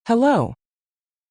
Hello.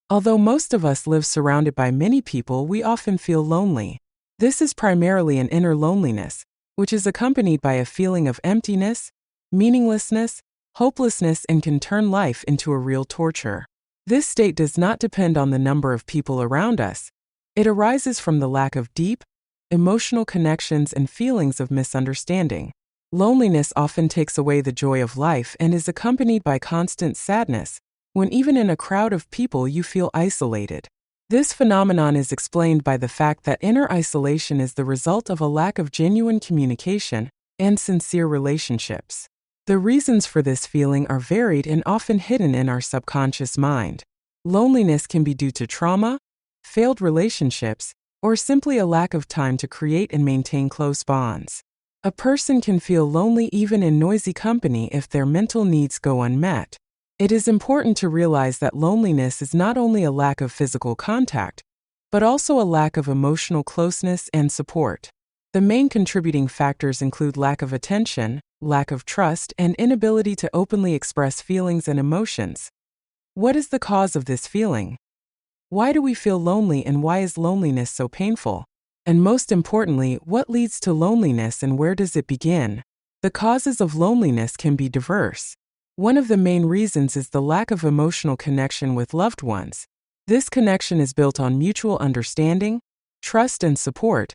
Although most of us live surrounded by many people, we often feel lonely. This is primarily an inner loneliness, which is accompanied by a feeling of emptiness, meaninglessness, hopelessness, and can turn life into a real torture. This state does not depend on the number of people around us. It arises from the lack of deep, emotional connections and feelings of misunderstanding. Loneliness often takes away the joy of life and is accompanied by constant sadness, when even in a crowd of people you feel isolated. This phenomenon is explained by the fact that inner isolation is the result of a lack of genuine communication and sincere relationships. The reasons for this feeling are varied and often hidden in our subconscious mind. Loneliness can be due to trauma, failed relationships, or simply a lack of time to create and maintain close bonds. A person can feel lonely even in noisy company if their mental needs go unmet. It is important to realize that loneliness is not only a lack of physical contact, but also a lack of emotional closeness and support. The main contributing factors include lack of attention, lack of trust, and inability to openly express feelings and emotions. What is the cause of this feeling? Why do we feel lonely, and why is loneliness so painful? And most importantly, what leads to loneliness and where does it begin? The causes of loneliness can be diverse. One of the main reasons is the lack of emotional connection with loved ones. This connection is built on mutual understanding, trust, and support,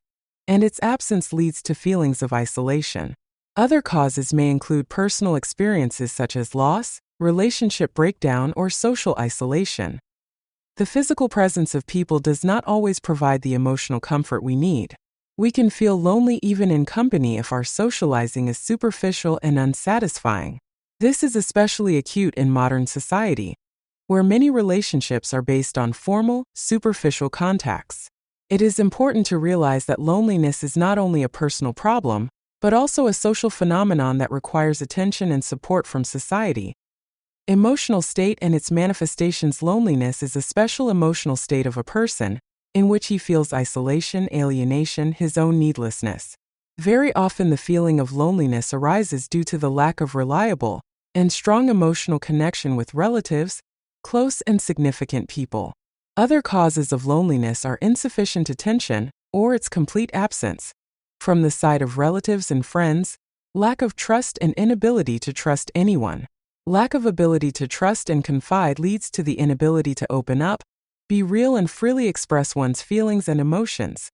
and its absence leads to feelings of isolation. Other causes may include personal experiences such as loss, relationship breakdown, or social isolation. The physical presence of people does not always provide the emotional comfort we need. We can feel lonely even in company if our socializing is superficial and unsatisfying. This is especially acute in modern society, where many relationships are based on formal, superficial contacts. It is important to realize that loneliness is not only a personal problem, but also a social phenomenon that requires attention and support from society. Emotional state and its manifestations. Loneliness is a special emotional state of a person in which he feels isolation, alienation, his own needlessness. Very often the feeling of loneliness arises due to the lack of reliable and strong emotional connection with relatives, close and significant people. Other causes of loneliness are insufficient attention or its complete absence from the side of relatives and friends, lack of trust and inability to trust anyone. Lack of ability to trust and confide leads to the inability to open up, be real, and freely express one's feelings and emotions.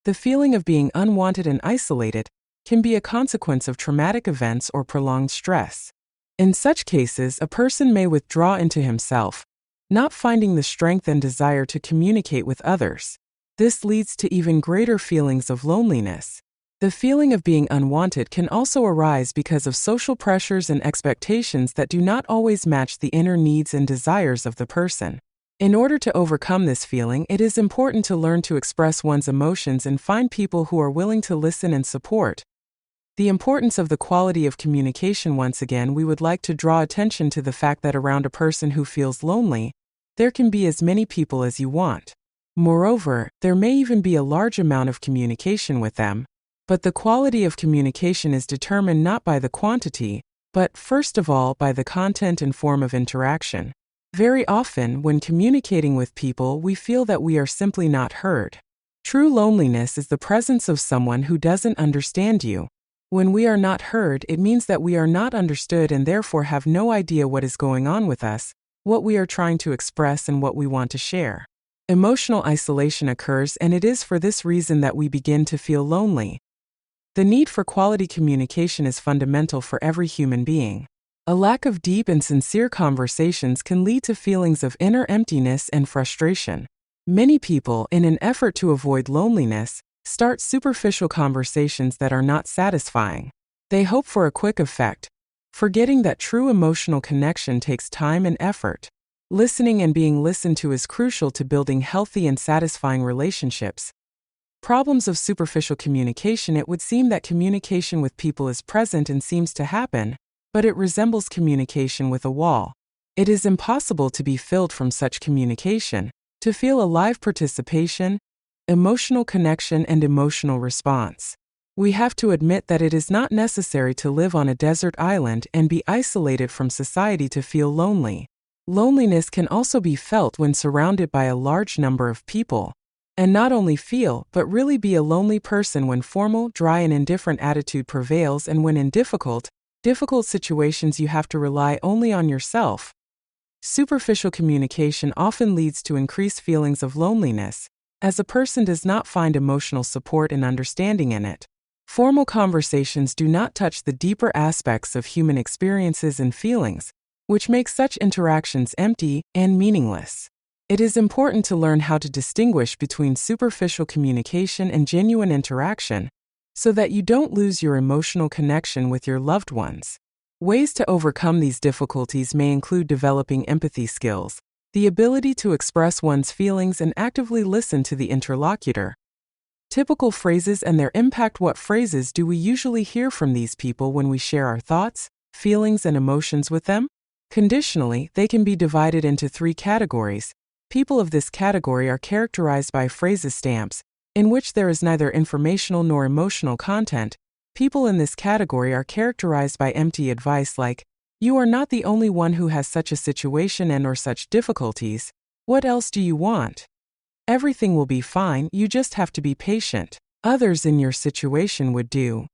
The feeling of being unwanted and isolated can be a consequence of traumatic events or prolonged stress. In such cases, a person may withdraw into himself, not finding the strength and desire to communicate with others. This leads to even greater feelings of loneliness. The feeling of being unwanted can also arise because of social pressures and expectations that do not always match the inner needs and desires of the person. In order to overcome this feeling, it is important to learn to express one's emotions and find people who are willing to listen and support. The importance of the quality of communication. Once again, we would like to draw attention to the fact that around a person who feels lonely, there can be as many people as you want. Moreover, there may even be a large amount of communication with them. But the quality of communication is determined not by the quantity, but first of all by the content and form of interaction. Very often, when communicating with people, we feel that we are simply not heard. True loneliness is the presence of someone who doesn't understand you. When we are not heard, it means that we are not understood and therefore have no idea what is going on with us, what we are trying to express, and what we want to share. Emotional isolation occurs, and it is for this reason that we begin to feel lonely. The need for quality communication is fundamental for every human being. A lack of deep and sincere conversations can lead to feelings of inner emptiness and frustration. Many people, in an effort to avoid loneliness, start superficial conversations that are not satisfying. They hope for a quick effect, forgetting that true emotional connection takes time and effort. Listening and being listened to is crucial to building healthy and satisfying relationships. Problems of superficial communication. It would seem that communication with people is present and seems to happen, but it resembles communication with a wall. It is impossible to be filled from such communication, to feel a live participation, emotional connection, and emotional response. We have to admit that it is not necessary to live on a desert island and be isolated from society to feel lonely. Loneliness can also be felt when surrounded by a large number of people. And not only feel, but really be a lonely person when formal, dry, and indifferent attitude prevails, and when in difficult situations you have to rely only on yourself. Superficial communication often leads to increased feelings of loneliness, as a person does not find emotional support and understanding in it. Formal conversations do not touch the deeper aspects of human experiences and feelings, which makes such interactions empty and meaningless. It is important to learn how to distinguish between superficial communication and genuine interaction, so that you don't lose your emotional connection with your loved ones. Ways to overcome these difficulties may include developing empathy skills, the ability to express one's feelings and actively listen to the interlocutor. Typical phrases and their impact. What phrases do we usually hear from these people when we share our thoughts, feelings, and emotions with them? Conditionally, they can be divided into 3 categories. People of this category are characterized by phrases stamps, in which there is neither informational nor emotional content. People in this category are characterized by empty advice like, "You are not the only one who has such a situation and/or such difficulties. What else do you want? Everything will be fine, you just have to be patient. Others in your situation would do.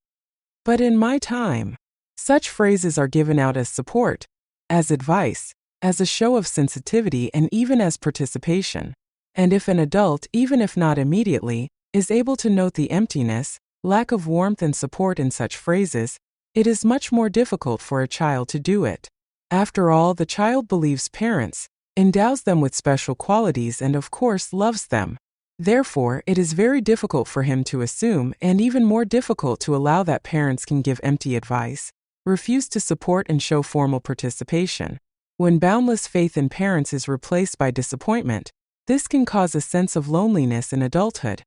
But in my time." Such phrases are given out as support, as advice, as a show of sensitivity, and even as participation. And if an adult, even if not immediately, is able to note the emptiness, lack of warmth and support in such phrases, it is much more difficult for a child to do it. After all, the child believes parents, endows them with special qualities, and of course loves them. Therefore, it is very difficult for him to assume, and even more difficult to allow, that parents can give empty advice, refuse to support, and show formal participation. When boundless faith in parents is replaced by disappointment, this can cause a sense of loneliness in adulthood.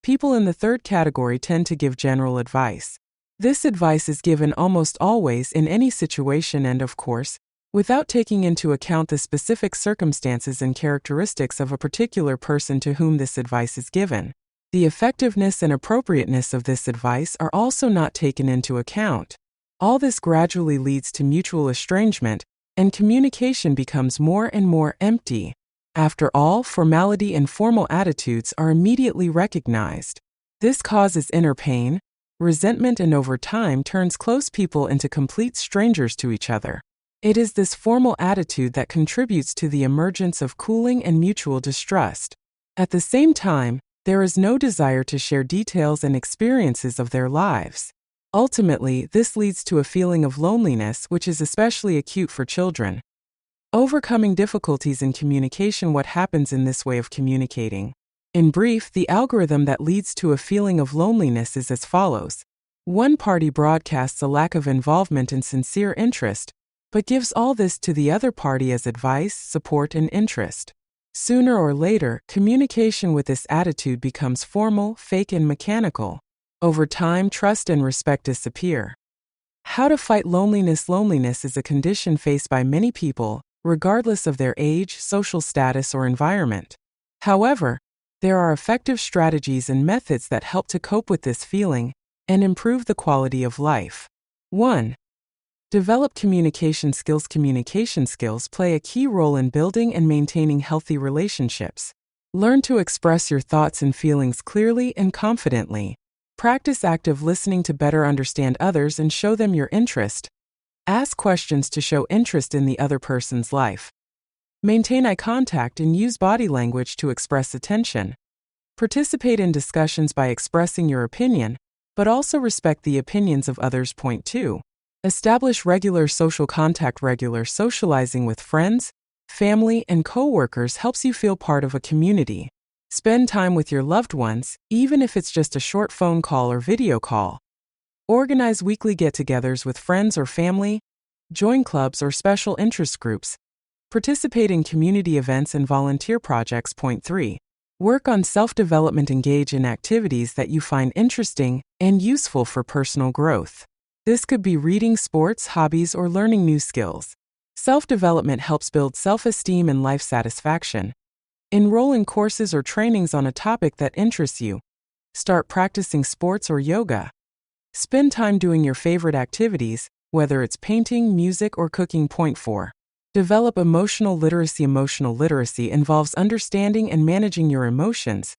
People in the 3rd category tend to give general advice. This advice is given almost always in any situation and, of course, without taking into account the specific circumstances and characteristics of a particular person to whom this advice is given. The effectiveness and appropriateness of this advice are also not taken into account. All this gradually leads to mutual estrangement, and communication becomes more and more empty. After all, formality and formal attitudes are immediately recognized. This causes inner pain, resentment, and over time turns close people into complete strangers to each other. It is this formal attitude that contributes to the emergence of cooling and mutual distrust. At the same time, there is no desire to share details and experiences of their lives. Ultimately, this leads to a feeling of loneliness, which is especially acute for children. Overcoming difficulties in communication. What happens in this way of communicating? In brief, the algorithm that leads to a feeling of loneliness is as follows. One party broadcasts a lack of involvement and sincere interest, but gives all this to the other party as advice, support, and interest. Sooner or later, communication with this attitude becomes formal, fake, and mechanical. Over time, trust and respect disappear. How to fight loneliness? Loneliness is a condition faced by many people, regardless of their age, social status, or environment. However, there are effective strategies and methods that help to cope with this feeling and improve the quality of life. 1. Develop communication skills. Communication skills play a key role in building and maintaining healthy relationships. Learn to express your thoughts and feelings clearly and confidently. Practice active listening to better understand others and show them your interest. Ask questions to show interest in the other person's life. Maintain eye contact and use body language to express attention. Participate in discussions by expressing your opinion, but also respect the opinions of others. Point 2. Establish regular social contact. Regular socializing with friends, family, and co-workers helps you feel part of a community. Spend time with your loved ones, even if it's just a short phone call or video call. Organize weekly get-togethers with friends or family. Join clubs or special interest groups. Participate in community events and volunteer projects. Point 3. Work on self-development. Engage in activities that you find interesting and useful for personal growth. This could be reading, sports, hobbies, or learning new skills. Self-development helps build self-esteem and life satisfaction. Enroll in courses or trainings on a topic that interests you. Start practicing sports or yoga. Spend time doing your favorite activities, whether it's painting, music, or cooking. Point 4. Develop emotional literacy. Emotional literacy involves understanding and managing your emotions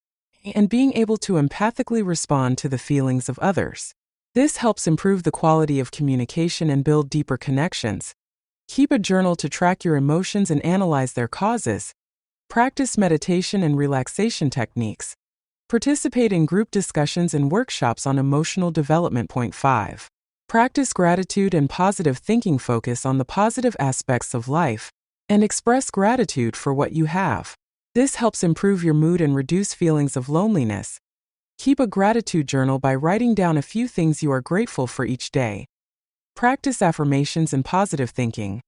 and being able to empathically respond to the feelings of others. This helps improve the quality of communication and build deeper connections. Keep a journal to track your emotions and analyze their causes. Practice meditation and relaxation techniques. Participate in group discussions and workshops on emotional development. Point 5. Practice gratitude and positive thinking. Focus on the positive aspects of life and express gratitude for what you have. This helps improve your mood and reduce feelings of loneliness. Keep a gratitude journal by writing down a few things you are grateful for each day. Practice affirmations and positive thinking.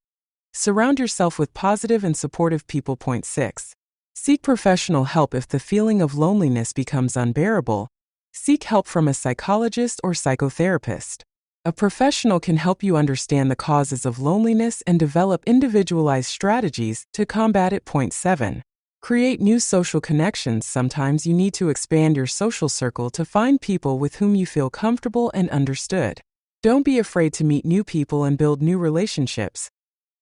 Surround yourself with positive and supportive people. Point 6. Seek professional help if the feeling of loneliness becomes unbearable. Seek help from a psychologist or psychotherapist. A professional can help you understand the causes of loneliness and develop individualized strategies to combat it. Point 7. Create new social connections. Sometimes you need to expand your social circle to find people with whom you feel comfortable and understood. Don't be afraid to meet new people and build new relationships.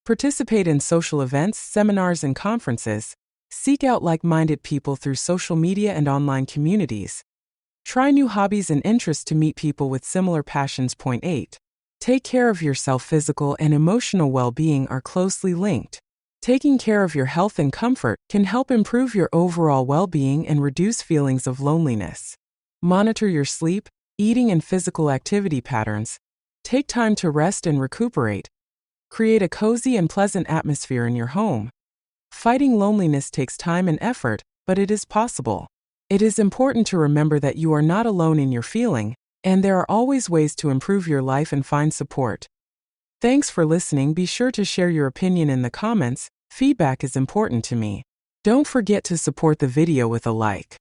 Participate in social events, seminars, and conferences. Seek out like-minded people through social media and online communities. Try new hobbies and interests to meet people with similar passions. Point 8. Take care of yourself. Physical and emotional well-being are closely linked. Taking care of your health and comfort can help improve your overall well-being and reduce feelings of loneliness. Monitor your sleep, eating, and physical activity patterns. Take time to rest and recuperate. Create a cozy and pleasant atmosphere in your home. Fighting loneliness takes time and effort, but it is possible. It is important to remember that you are not alone in your feeling, and there are always ways to improve your life and find support. Thanks for listening. Be sure to share your opinion in the comments. Feedback is important to me. Don't forget to support the video with a like.